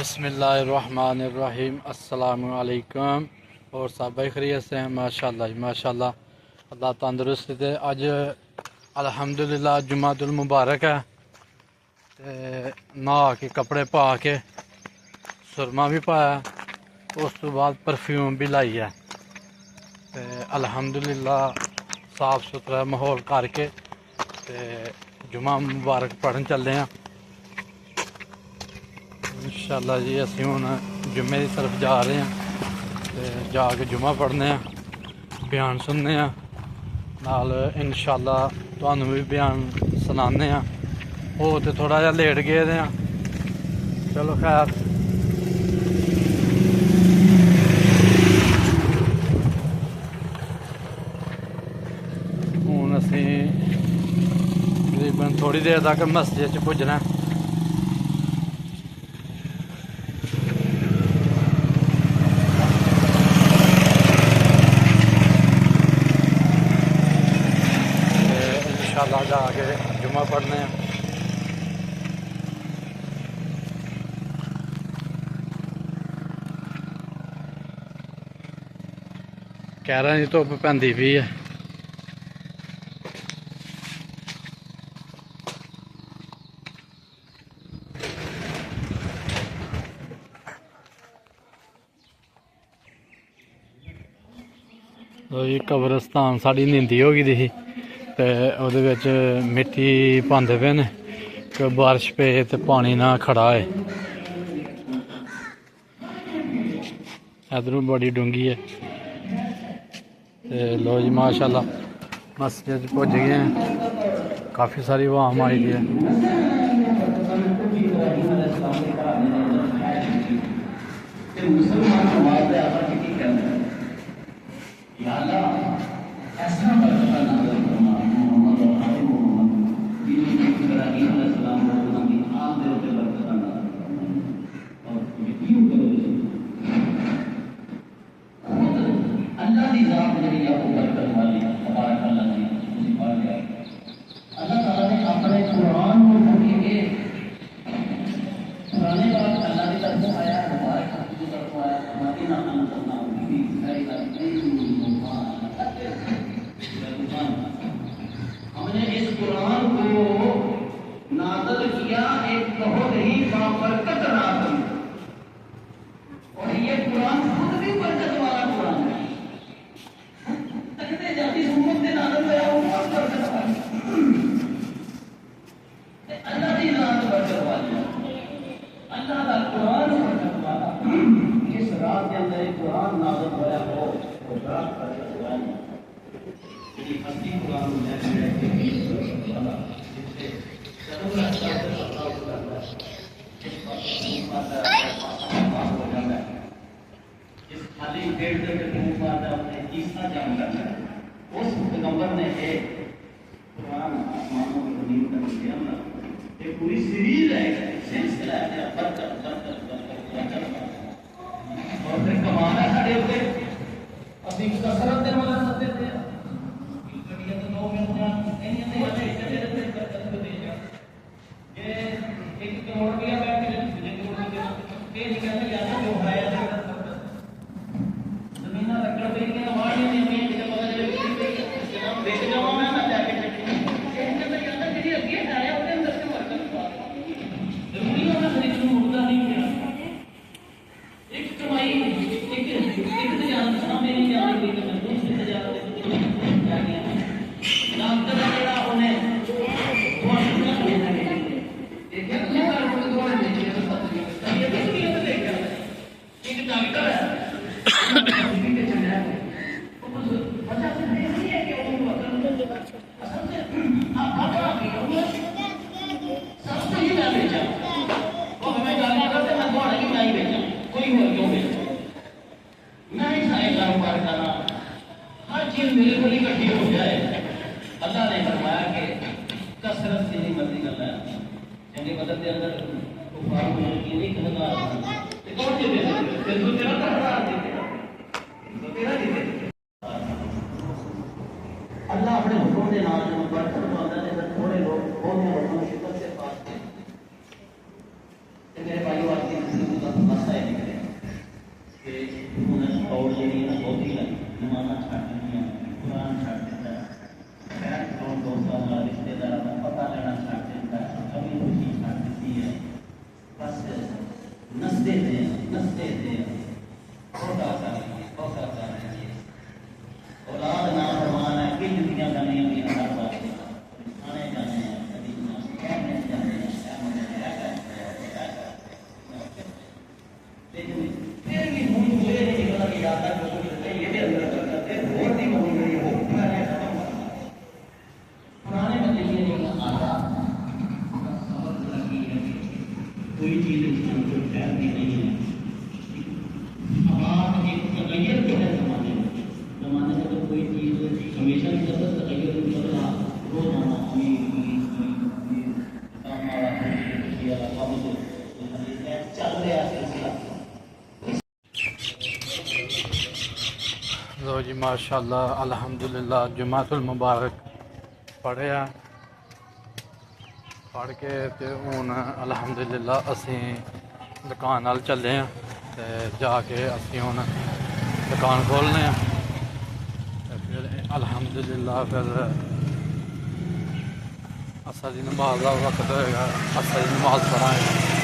बिस्मिल्लाहिर्रहमानिर्रहीम अस्सलामुअलैकुम। और सब भाई खैरियत से हैं? माशाअल्लाह माशाअल्लाह, अल्लाह तंदुरुस्त दे। अज अल्हम्दुलिल्लाह जुमातुल मुबारक है। नहा के कपड़े पा के सुरमा भी पाया, उस तो बाद परफ्यूम भी लाई है। अल्हम्दुलिल्लाह साफ सुथरा माहौल करके जुमा मुबारक पढ़न चलते हैं इंशाअल्लाह जी। असी हुण जुम्मे की तरफ जा रहे हैं, जाके जुमा पढ़ने हैं, बयान सुनने हैं, नाल इंशाअल्लाह तुहानू भी बयान सुनाने हैं। हो तो थोड़ा जा लेट गए हैं, चलो खैर। हुण असी तकरीबन थोड़ी देर तक मस्जिद च पुज्जना। इंशाअल्लाह जाके जुमा पढ़ने हैं। कैरां दी धुप्प पैंदी पई है। कब्रस्तान साड़ी नींदी हो गई थी, तो ਉਹਦੇ ਵਿੱਚ मिट्टी पाते पे ने कि बारिश पे तो पानी ना खड़ा है। इधरों बड़ी डूंगी है। लो जी माशाअल्लाह मस्जिद पुज गए हैं, काफ़ी सारी आवाम आई दी है। हमने इस कुरान को नाज़िल किया एक बहुत ही बाबरकत रात में, और ये कुरान खुद भी बरकत वाला कुरान है। तकते जाती उम्मत ने नाज़िल किया वो बहुत बरकत वाला, अल्लाह की जात बरकत वाली, अल्लाह का कुरान बरकत वाला। इस रात के अंदर एक कुरान नाज़िल हुआ हो वो रात बरकत वाली। हस्ती कुरान में इस खाली पेट के अपने ईसा जान करना है। उस पैगंबर ने एक कुरान आसमानों की जमीन तक दिया ना, एक पूरी सीरीज है, सिलसिला है बरकत बरकत बरकत बरकत। और फिर कमाना खड़े होते अभी कसरत दे वाला करते थे। एक करोड़ रुपया बैंक जो है जमीन रखड़ पे देख जावा मैं जाके अगे आया उसके अंदर से बरकत जरूरी होना शरीर में मुर्दा नहीं गया। एक कमाई एक जान मेरी जान गई तो मैं दूसरी तजारत डॉक्टर जेड़ा उन्हें हर चीज मेरे को इकट्ठी हो जाए। अल्लाह ने फरमाया कि कसरत से नहीं मर्जी करना है, यानी मदद के अंदर नहीं कहना तो कौन दे दे फिर तो तेरा करना देते तो तेरा देते। अल्लाह अपने हुक्म के नाम से बरकत मांगता है। थोड़े लोग बहुत शिद्दत से पास थे मेरे भाइयों आज की दौड़ जी बहुती है नमाज़ा छड़ दी कुरान छड़ दिता खैर कौन दोस्तों का रिश्तेदार का पता लेना छड़ दिता कभी खुशी छड़ दी है बस नसते थे होता कर औलाद ना फरमान है कि दुनिया का नहीं भी हर बात खाने जाने हैं कभी कहने जाने हैं लेकिन फिर भी मुझे मुझे नहीं निकला कि ज्यादा ये भी अंदर करते और भी बनी गई हो पुराने खत्म पुराने में देखिए नहीं आता समझ लगी है कोई चीज इंसान को फैलती नहीं है अब आप एक तगैर के है जमाने में तो कोई चीज हमेशा की तरह तगैर बदला रोजाना चल रहा सिलसिला लो जी माशाअल्लाह अल्हम्दुलिल्लाह जुमातुल मुबारक पढ़े आ पढ़ के ते हुन अल्हम्दुलिल्लाह असी दुकान नाल चले हैं ते जाके असी हुन दुकान खोलने ते फिर अल्हम्दुलिल्लाह फिर असर दी नमाज दा वक्त होएगा असर दी नमाज पढ़ांगे।